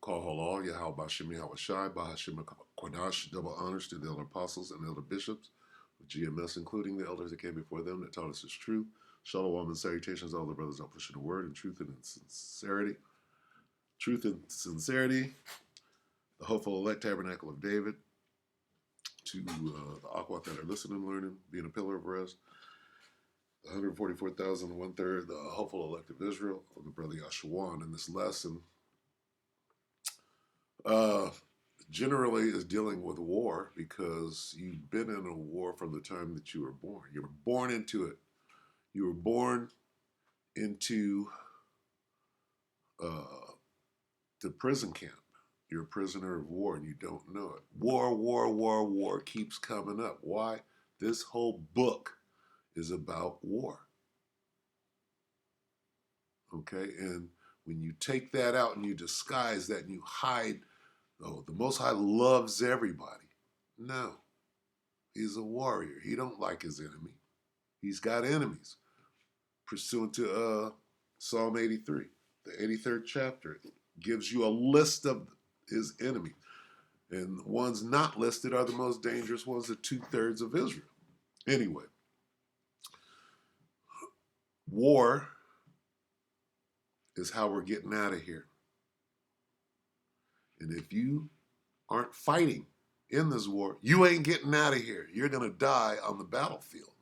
Call Halal, Yahweh Bashim Yahweh Shai, Bahashim Quadash, double honors to the elder apostles and elder bishops of GMS, including the elders that came before them that taught us his truth. Shalom and salutations, all the brothers out pushing the word in truth and in sincerity. Truth and sincerity, the hopeful elect tabernacle of David, to the Akwat that are listening, learning, being a pillar of rest, the 144,000, 1/3, the hopeful elect of Israel, of the brother Yashawan. In this lesson, generally is dealing with war because you've been in a war from the time that you were born. You were born into it. You were born into the prison camp. You're a prisoner of war and you don't know it. War keeps coming up. Why? This whole book is about war. Okay? And when you take that out and you disguise that and you hide, oh, the Most High loves everybody. No. He's a warrior. He don't like his enemy. He's got enemies. Pursuant to Psalm 83, the 83rd chapter, it gives you a list of his enemies. And the ones not listed are the most dangerous ones, the 2/3 of Israel. Anyway, war is how we're getting out of here. And if you aren't fighting in this war, you ain't getting out of here. You're going to die on the battlefield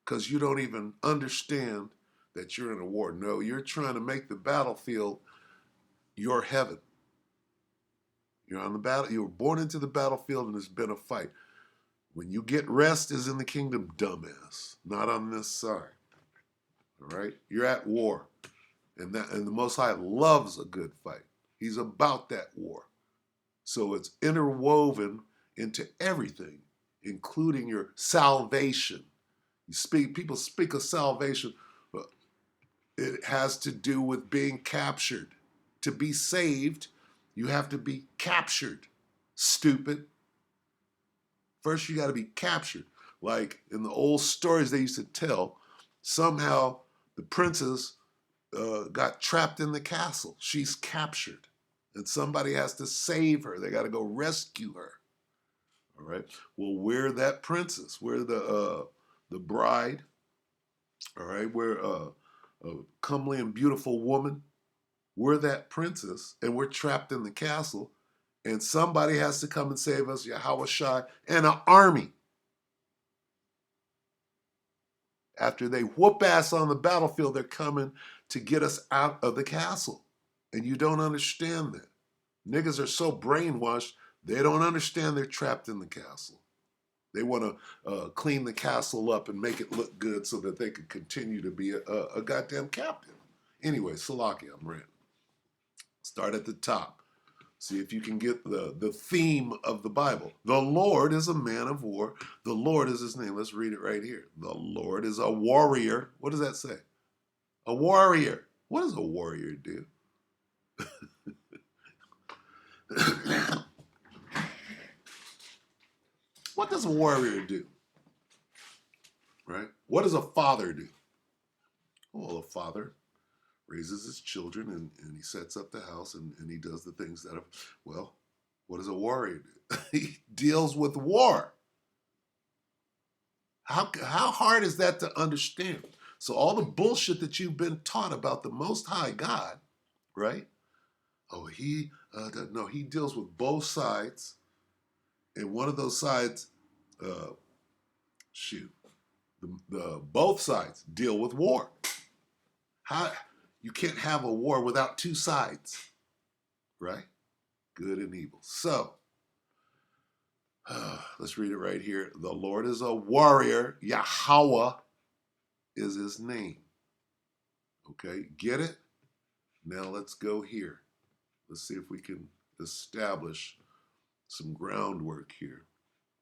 because you don't even understand that you're in a war. No, you're trying to make the battlefield your heaven. You're on the battle. You were born into the battlefield and it's been a fight. When you get rest is in the kingdom, dumbass. Not on this side. All right? You're at war. And the Most High loves a good fight. He's about that war. So it's interwoven into everything, including your salvation. People speak of salvation, but it has to do with being captured. To be saved, you have to be captured. Stupid. First, you got to be captured. Like in the old stories they used to tell, somehow the princess got trapped in the castle. She's captured. And somebody has to save her. They got to go rescue her. All right. Well, we're that princess. We're the bride. All right. We're a comely and beautiful woman. We're that princess, and we're trapped in the castle. And somebody has to come and save us, Yahweh Shai, and an army. After they whoop ass on the battlefield, they're coming to get us out of the castle. And you don't understand that. Niggas are so brainwashed, they don't understand they're trapped in the castle. They want to clean the castle up and make it look good so that they can continue to be a goddamn captive. Anyway, Salaki, I'm ranting. Start at the top. See if you can get the theme of the Bible. The Lord is a man of war. The Lord is his name. Let's read it right here. The Lord is a warrior. What does that say? A warrior. What does a warrior do? What does a warrior do? Right? What does a father do? Well, a father raises his children and he sets up the house and he does the things that are, well, what does a warrior do? He deals with war. How hard is that to understand? So all the bullshit that you've been taught about the Most High God, right? Oh, he deals with both sides, and one of those sides, the both sides deal with war. How you can't have a war without two sides, right? Good and evil. So let's read it right here. The Lord is a warrior. Yahweh is his name. Okay, get it? Now let's go here. Let's see if we can establish some groundwork here.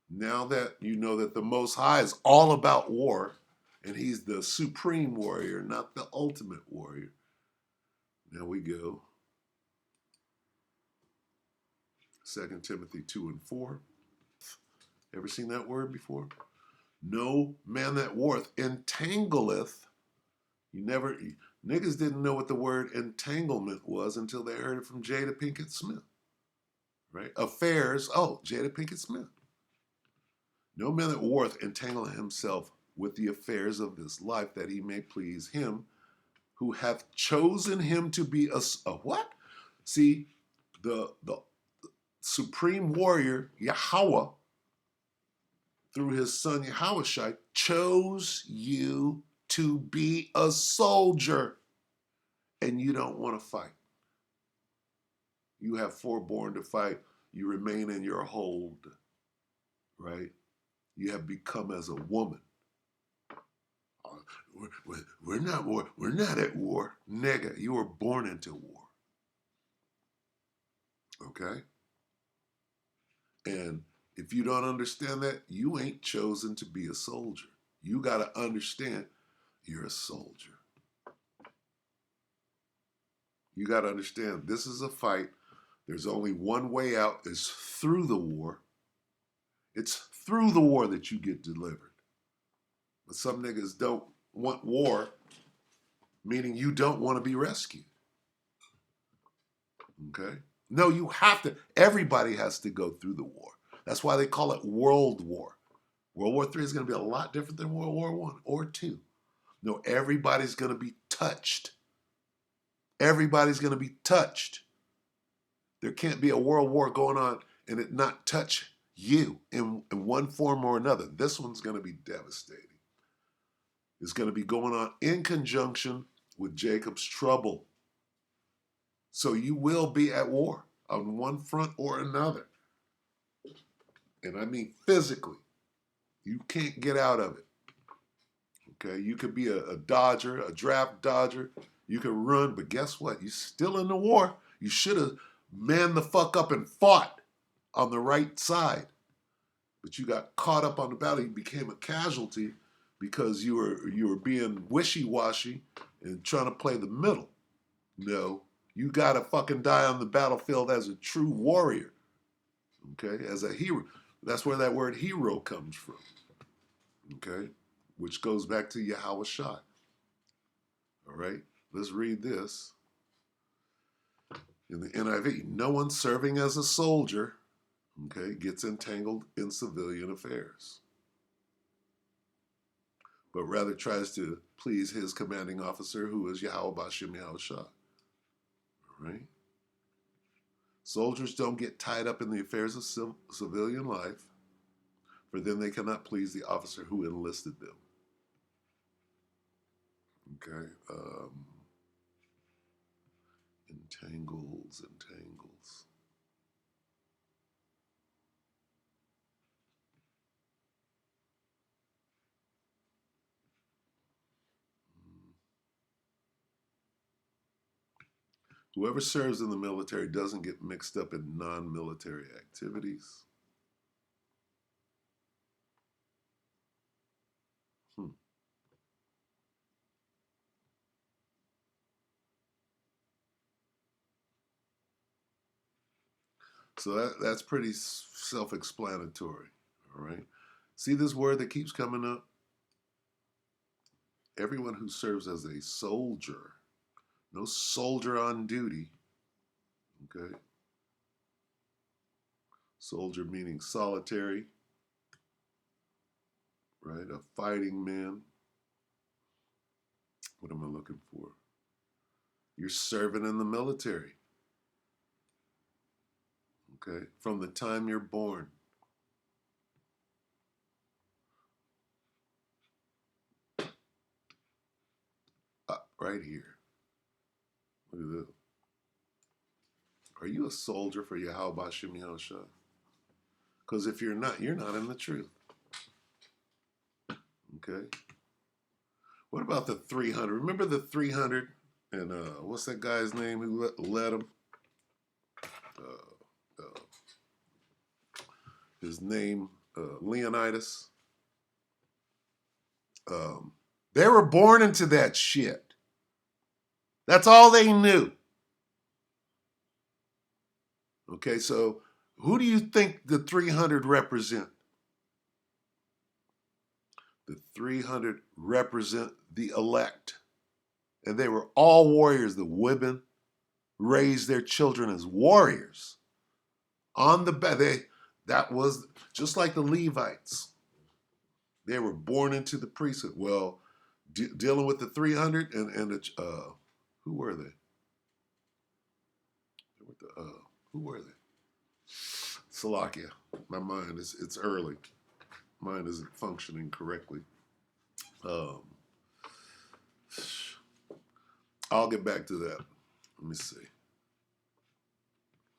Now that you know that the Most High is all about war, and he's the supreme warrior, not the ultimate warrior. Now we go. 2 Timothy 2 and 4. Ever seen that word before? No man that warreth entangleth. Niggas didn't know what the word entanglement was until they heard it from Jada Pinkett Smith. Right? Affairs, oh, Jada Pinkett Smith. No man that warreth entangle himself with the affairs of this life, that he may please him who hath chosen him to be a what? See, the supreme warrior, Yahweh, through his son Yahushua, chose you to be a soldier, and you don't want to fight. You have forborne to fight. You remain in your hold, right? You have become as a woman. We're not war. We're not at war, nigga. You were born into war. Okay? And if you don't understand that, you ain't chosen to be a soldier. You got to understand you're a soldier. You got to understand this is a fight. There's only one way out, is through the war. It's through the war that you get delivered. But some niggas don't want war, meaning you don't want to be rescued. Okay? No, you have to. Everybody has to go through the war. That's why they call it World War. World War III is going to be a lot different than World War I or II. No, everybody's going to be touched. Everybody's going to be touched. There can't be a world war going on and it not touch you in one form or another. This one's going to be devastating. It's going to be going on in conjunction with Jacob's trouble. So you will be at war on one front or another. And I mean physically. You can't get out of it. Okay, you could be a dodger, a draft dodger. You can run, but guess what? You're still in the war. You should have manned the fuck up and fought on the right side. But you got caught up on the battle. You became a casualty because you were being wishy-washy and trying to play the middle. No, you gotta fucking die on the battlefield as a true warrior. Okay, as a hero. That's where that word hero comes from. Okay, which goes back to Yahushua. All right, let's read this. In the NIV, no one serving as a soldier, okay, gets entangled in civilian affairs, but rather tries to please his commanding officer, who is Yahweh Bashem Yahushua. All right? Soldiers don't get tied up in the affairs of civilian life, for then they cannot please the officer who enlisted them. Okay? Entangles. Whoever serves in the military doesn't get mixed up in non-military activities. So that's pretty self-explanatory, all right? See this word that keeps coming up? Everyone who serves as a soldier, no soldier on duty, okay? Soldier meaning solitary, right? A fighting man. What am I looking for? You're serving in the military, okay? From the time you're born. Right here. Look at this. Are you a soldier for Yahweh Bashem Yahushua? Because if you're not in the truth. Okay? What about the 300? Remember the 300? And what's that guy's name who led him? His name, Leonidas. They were born into that shit. That's all they knew. Okay, so who do you think the 300 represent? The 300 represent the elect. And they were all warriors. The women raised their children as warriors. On the bed, that was just like the Levites. They were born into the priesthood. Well, dealing with the 300 and the, who were they? Who were they? Salakia. My mind is, it's early. Mine isn't functioning correctly. I'll get back to that. Let me see.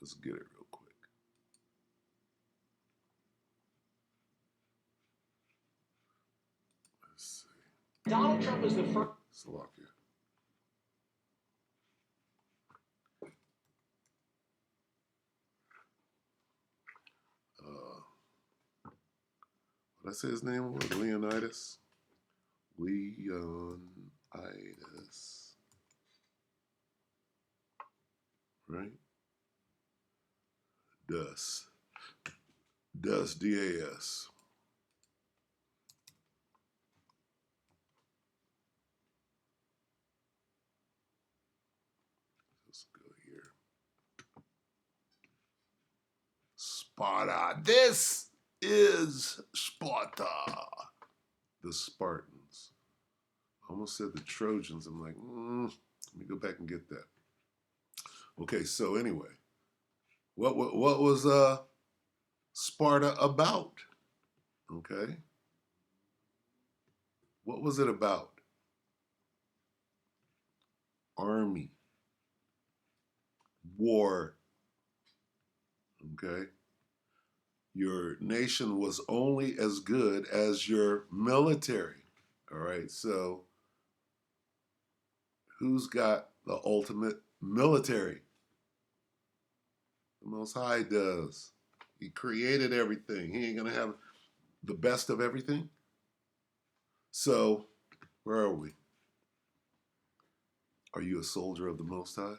Let's get it real quick. Let's see. Donald Trump is the first. Salakia. What did I say his name was? Leonidas? Leonidas. Right? Das. Das, D-A-S. Let's go here. Sparta. This is Sparta. The Spartans. I almost said the Trojans. I'm like, let me go back and get that. Okay, so anyway, what was Sparta about? Okay, what was it about? Army, war. Okay, your nation was only as good as your military. All right, so who's got the ultimate military? The Most High does. He created everything. He ain't gonna have the best of everything. So, where are we? Are you a soldier of the Most High?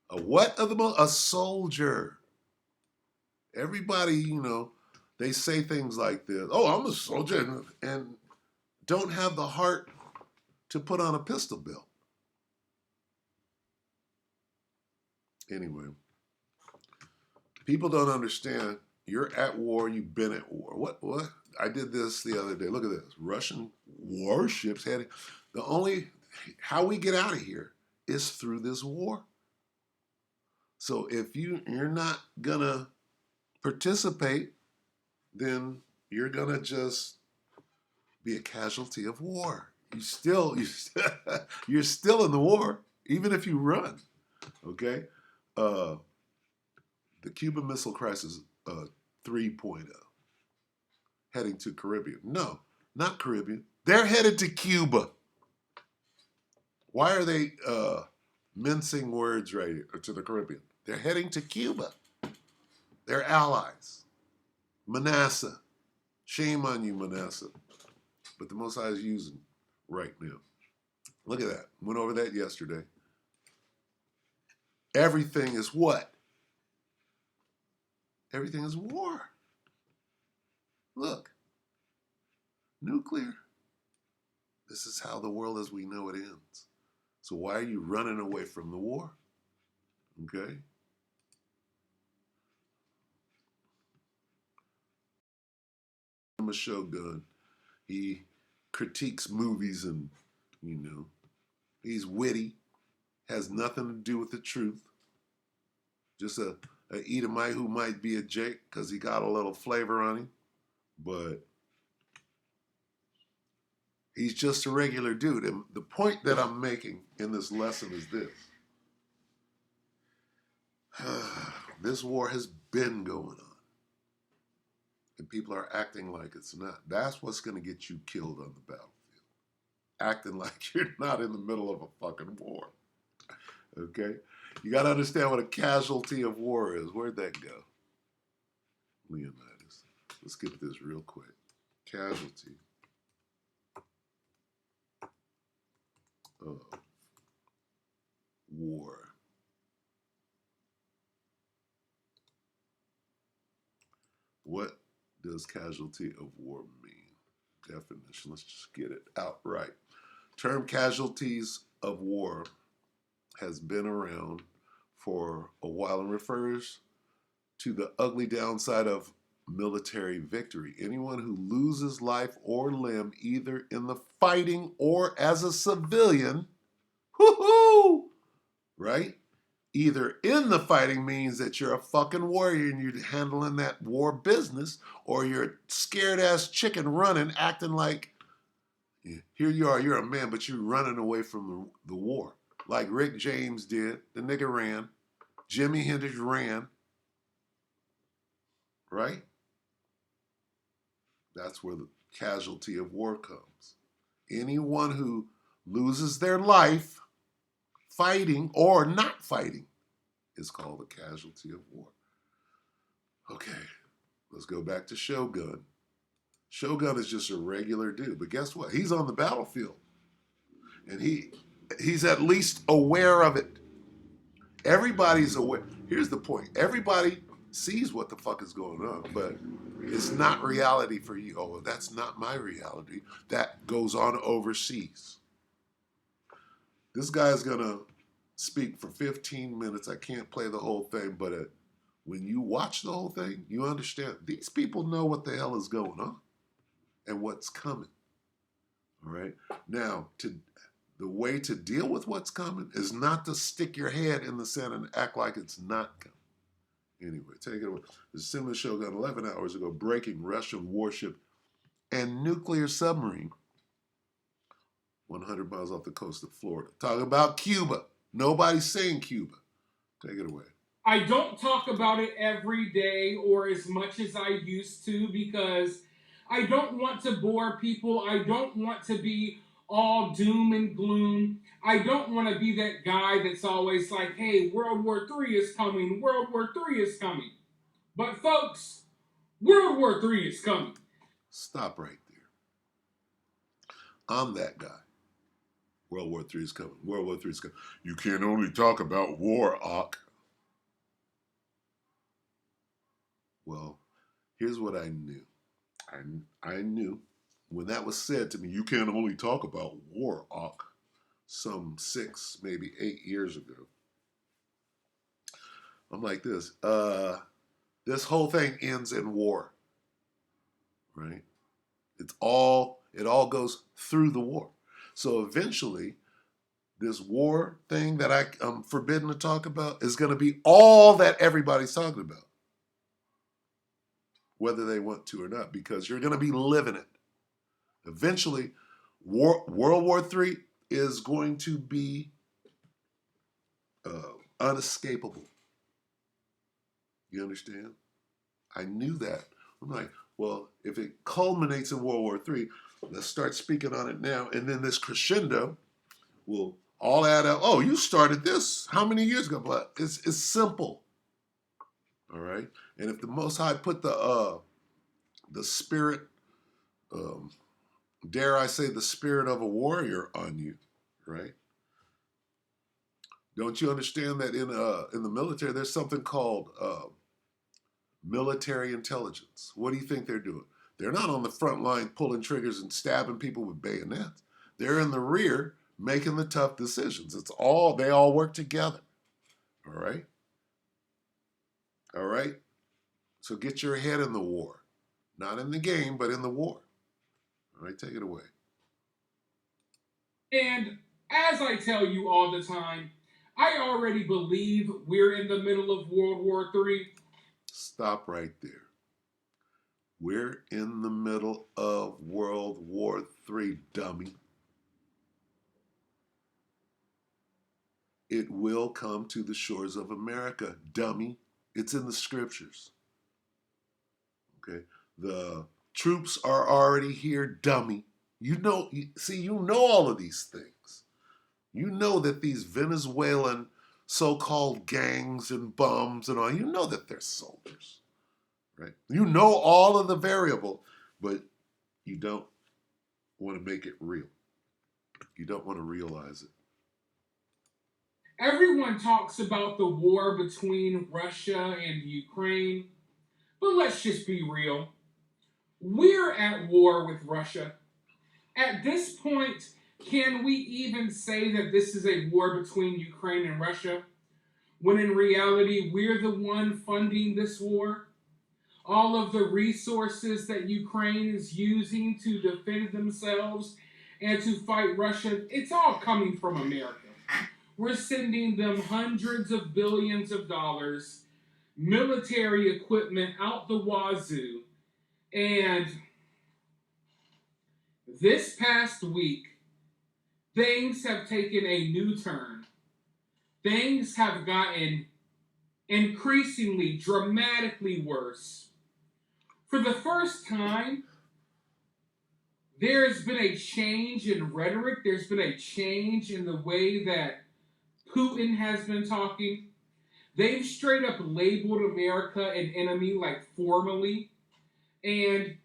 A what of the Most? A soldier. Everybody, you know, they say things like this. Oh, I'm a soldier, and don't have the heart to put on a pistol belt. Anyway, people don't understand. You're at war. You've been at war. What? I did this the other day. Look at this. Russian warships heading. The only how we get out of here is through this war. So if you're not gonna participate, then you're gonna just be a casualty of war. You're still in the war, even if you run. Okay, the Cuban Missile Crisis 3.0, heading to Caribbean. No, not Caribbean. They're headed to Cuba. Why are they mincing words right here to the Caribbean? They're heading to Cuba. They're allies. Manasseh. Shame on you, Manasseh. But the Most High is using right now. Look at that. Went over that yesterday. Everything is what? Everything is war. Look. Nuclear. This is how the world as we know it ends. So why are you running away from the war? Okay? I'm a Shogun. He critiques movies and, you know, he's witty. Has nothing to do with the truth. Just a Edomite who might be a Jake because he got a little flavor on him. But he's just a regular dude. And the point that I'm making in this lesson is this. This war has been going on. And people are acting like it's not. That's what's going to get you killed on the battlefield. Acting like you're not in the middle of a fucking war. Okay? You got to understand what a casualty of war is. Where'd that go? Leonidas. Let's get this real quick. Casualty of war. What does casualty of war mean? Definition. Let's just get it out right. Term casualties of war has been around for a while and refers to the ugly downside of military victory. Anyone who loses life or limb either in the fighting or as a civilian, whoo-hoo, right? Either in the fighting means that you're a fucking warrior and you're handling that war business, or you're a scared ass chicken running, acting like here you are, you're a man, but you're running away from the war. Like Rick James did. The nigga ran. Jimi Hendrix ran. Right? That's where the casualty of war comes. Anyone who loses their life fighting or not fighting is called a casualty of war. Okay, let's go back to Shogun. Shogun is just a regular dude, but guess what? He's on the battlefield, and he's at least aware of it. Everybody's aware. Here's the point: everybody sees what the fuck is going on, but it's not reality for you. Oh, that's not my reality. That goes on overseas. This guy's gonna speak for 15 minutes. I can't play the whole thing, but when you watch the whole thing, you understand these people know what the hell is going on and what's coming. All right. Now, the way to deal with what's coming is not to stick your head in the sand and act like it's not coming. Anyway, take it away. The similar Shogun 11 hours ago, breaking Russian warship and nuclear submarine 100 miles off the coast of Florida. Talk about Cuba. Nobody's saying Cuba. Take it away. I don't talk about it every day or as much as I used to because I don't want to bore people. I don't want to be all doom and gloom. I don't want to be that guy that's always like, hey, World War III is coming. World War III is coming. But folks, World War III is coming. Stop right there. I'm that guy. World War III is coming. World War III is coming. You can only talk about war, Ock. Well, here's what I knew. I knew when that was said to me, you can only talk about war, Ock, some 6, maybe 8 years ago. I'm like this. This whole thing ends in war, right? It all goes through the war. So eventually, this war thing that I'm forbidden to talk about is going to be all that everybody's talking about, whether they want to or not, because you're going to be living it. Eventually, World War III is going to be unescapable. You understand? I knew that. I'm like, well, if it culminates in World War III, let's start speaking on it now. And then this crescendo will all add up. Oh, you started this how many years ago? But it's simple. All right. And if the Most High put the spirit, um, dare I say, the spirit of a warrior on you, right? Don't you understand that in the military there's something called military intelligence? What do you think they're doing? They're not on the front line pulling triggers and stabbing people with bayonets. They're in the rear making the tough decisions. They all work together. All right? All right? So get your head in the war. Not in the game, but in the war. All right, take it away. And as I tell you all the time, I already believe we're in the middle of World War III. Stop right there. We're in the middle of World War III, dummy. It will come to the shores of America, dummy. It's in the scriptures. Okay? The troops are already here, dummy. You know all of these things. You know that these Venezuelan so-called gangs and bums and all, you know that they're soldiers. Right? You know all of the variable, but you don't want to make it real. You don't want to realize it. Everyone talks about the war between Russia and Ukraine, but let's just be real. We're at war with Russia. At this point, Can we even say that this is a war between Ukraine and Russia when in reality we're the one funding this war? All of the resources that Ukraine is using to defend themselves and to fight Russia, it's all coming from America. We're sending them hundreds of billions of dollars, military equipment out the wazoo. And this past week, things have taken a new turn. Things have gotten increasingly, dramatically worse. For the first time, there's been a change in rhetoric. There's been a change in the way that Putin has been talking. They've straight up labeled America an enemy, like formally. And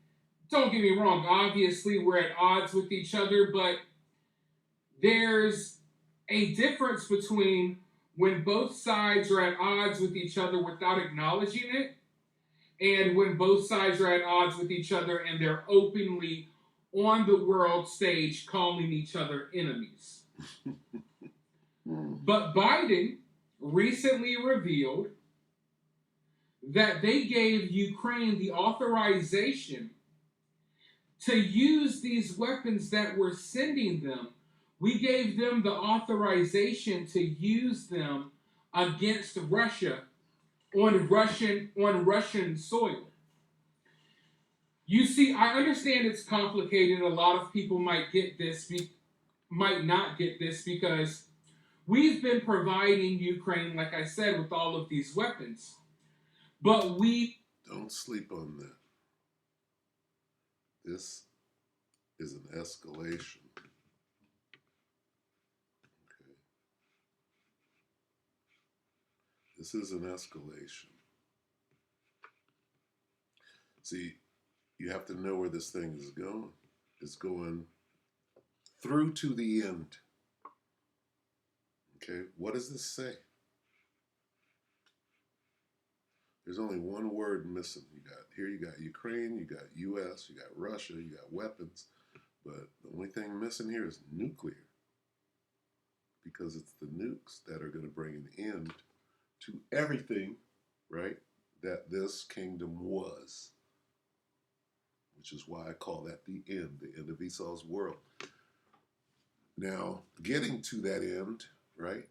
don't get me wrong, obviously we're at odds with each other, but there's a difference between when both sides are at odds with each other without acknowledging it, and when both sides are at odds with each other and they're openly on the world stage calling each other enemies. But Biden recently revealed that they gave Ukraine the authorization to use these weapons that we're sending them. We gave them the authorization to use them against Russia on Russian soil. You see, I understand it's complicated. A lot of people might not get this because we've been providing Ukraine, like I said, with all of these weapons. But we don't sleep on that. This is an escalation. Okay. This is an escalation. See, you have to know where this thing is going. It's going through to the end. Okay, what does this say? There's only one word missing. You got Ukraine, you got US, you got Russia, you got weapons, but the only thing missing here is nuclear. Because it's the nukes that are going to bring an end to everything, right, that this kingdom was. Which is why I call that the end of Esau's world. Now, getting to that end, right?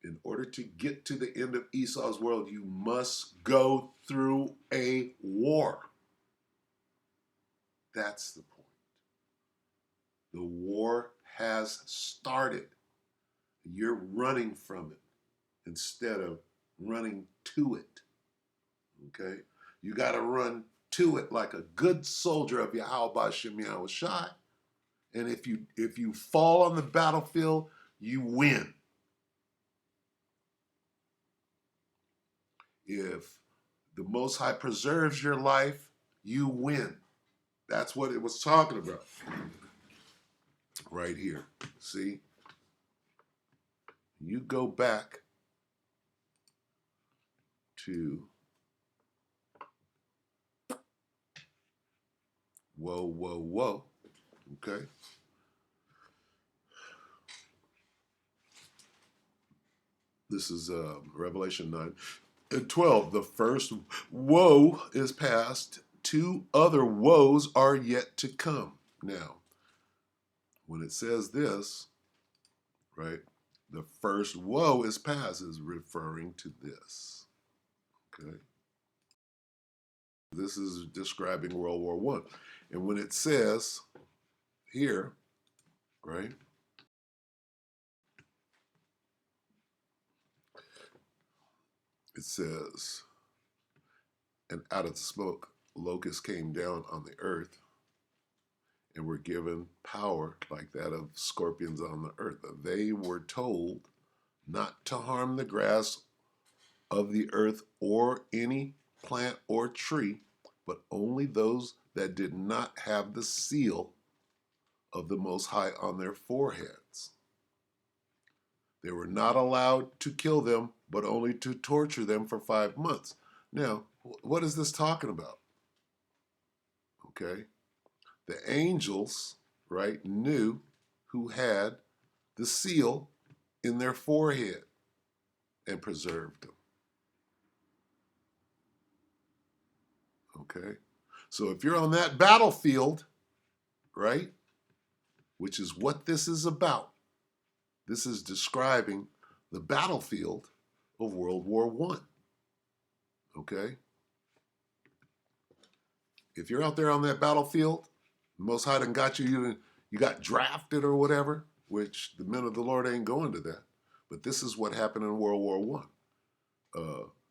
In order to get to the end of Esau's world, you must go through a war. That's the point. The war has started. You're running from it instead of running to it. Okay? You got to run to it like a good soldier of Yahweh B'Shem Yahweh Shai. And if you fall on the battlefield, you win. If the Most High preserves your life, you win. That's what it was talking about. Right here. See? You go back to whoa. Okay? This is Revelation 9 and 12. The first woe is past. 2 other woes are yet to come. Now, when it says this, right, the first woe is past is referring to this. Okay? This is describing World War I. And when it says here, right, it says, and out of the smoke, locusts came down on the earth and were given power like that of scorpions on the earth. They were told not to harm the grass of the earth or any plant or tree, but only those that did not have the seal of the Most High on their foreheads. They were not allowed to kill them, but only to torture them for 5 months. Now, what is this talking about? Okay? The angels, right, knew who had the seal in their forehead and preserved them. Okay? So if you're on that battlefield, right, which is what this is about, this is describing the battlefield of World War I. Okay? If you're out there on that battlefield, the Most High done got you, you got drafted or whatever, which the men of the Lord ain't going to that. But this is what happened in World War I.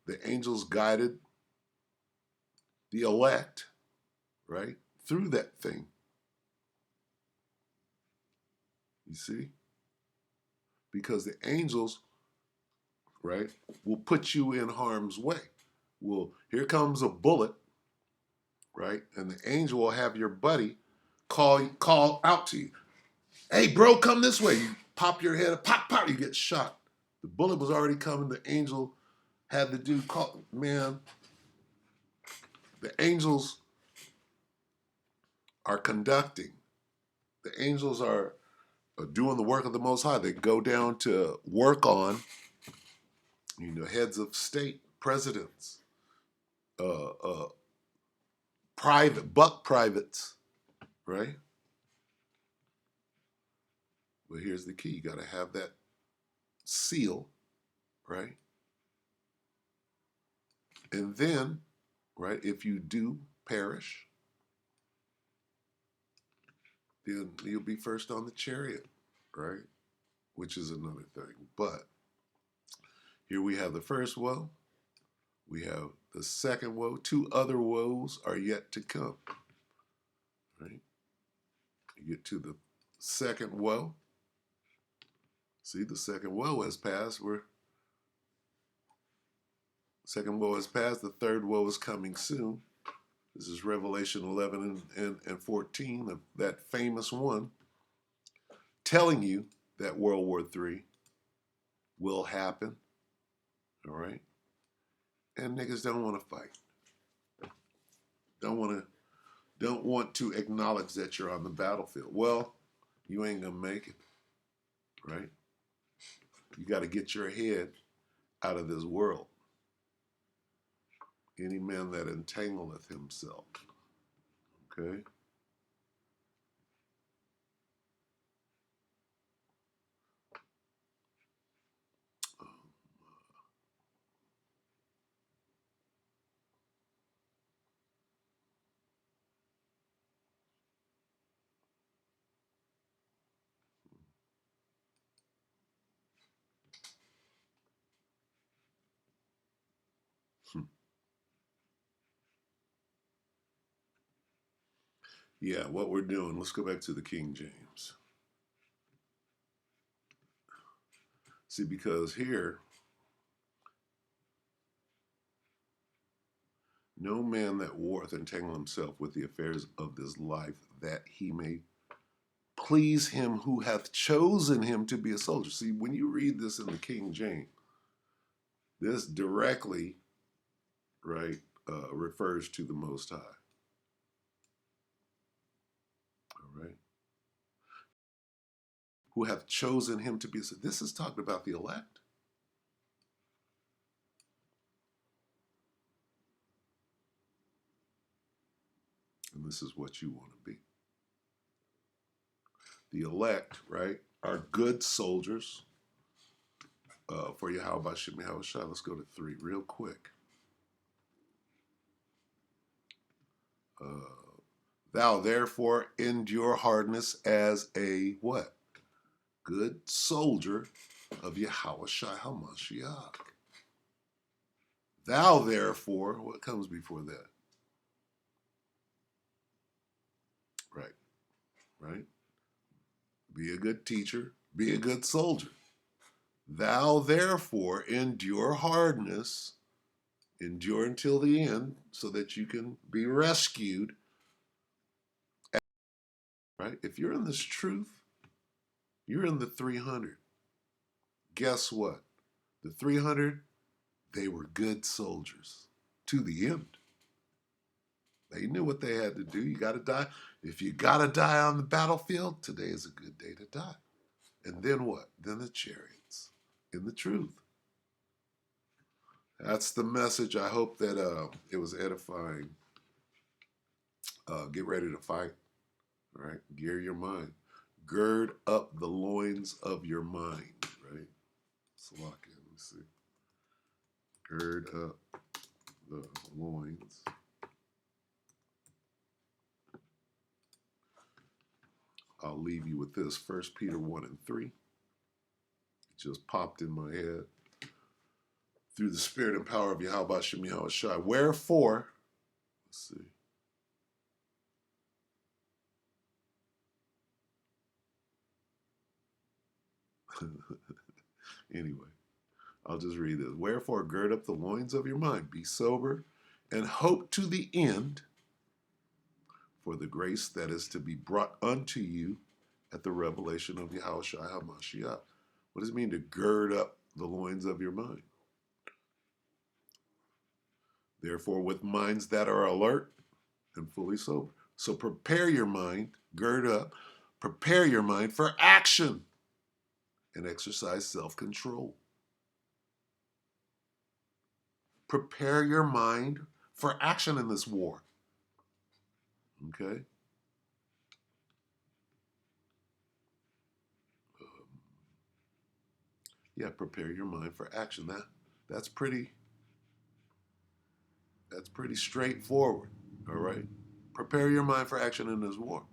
The angels guided the elect, right, through that thing. You see? Because the angels, right, will put you in harm's way. Well, here comes a bullet, right? And the angel will have your buddy call out to you. Hey, bro, come this way. You pop your head, pop, pop, you get shot. The bullet was already coming. The angel had the dude call. Man, the angels are conducting. The angels are doing the work of the Most High. They go down to work on, heads of state, presidents, uh, uh, buck privates, right? But here's the key: you got to have that seal, right? And then, right, if you do perish, then you'll be first on the chariot, right? Which is another thing. But here we have the first woe, we have the second woe. Two other woes are yet to come, right? You get to the second woe. See, the second woe has passed. Second woe has passed. The third woe is coming soon. This is Revelation 11 and 14, that famous one, telling you that World War III will happen. All right? And niggas don't want to fight. Don't want to acknowledge that you're on the battlefield. Well, you ain't gonna make it, right? You got to get your head out of this world. Any man that entangleth himself, okay? Yeah, what we're doing, let's go back to the King James. See, because here, no man that warreth entangle himself with the affairs of this life, that he may please him who hath chosen him to be a soldier. See, when you read this in the King James, this directly, right, refers to the Most High. All right. Who hath chosen him to be a soldier. This is talking about the elect. And this is what you want to be. The elect, right, are good soldiers for Yahweh Shem Yahushua. Let's go to 3 real quick. Thou therefore endure hardness as a what? Good soldier of Yahweh Shai HaMashiach. Thou therefore, what comes before that? Right, right? Be a good teacher, be a good soldier. Thou therefore endure hardness, endure until the end, so that you can be rescued. Right? If you're in this truth, you're in the 300. Guess what? The 300, they were good soldiers to the end. They knew what they had to do. You got to die. If you got to die on the battlefield, today is a good day to die. And then what? Then the chariots in the truth. That's the message. I hope that it was edifying. Get ready to fight. All right. Gear your mind. Gird up the loins of your mind. Right. Slovakia. Let me see. Gird up the loins. I'll leave you with this. 1 Peter 1 and 3. It just popped in my head. Through the spirit and power of Yahweh Shem Yahweh Shai. Wherefore, let's see. Anyway, I'll just read this. Wherefore, gird up the loins of your mind, be sober, and hope to the end for the grace that is to be brought unto you at the revelation of Yahweh Shai HaMashiach. What does it mean to gird up the loins of your mind? Therefore, with minds that are alert and fully sober. So prepare your mind, gird up, prepare your mind for action and exercise self-control. Prepare your mind for action in this war. Okay? Yeah, prepare your mind for action. That's pretty straightforward. All right? Prepare your mind for action in this war.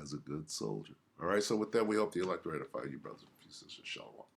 As a good soldier. All right, so with that, we hope the elect ratify you, brothers and sisters. Shalom.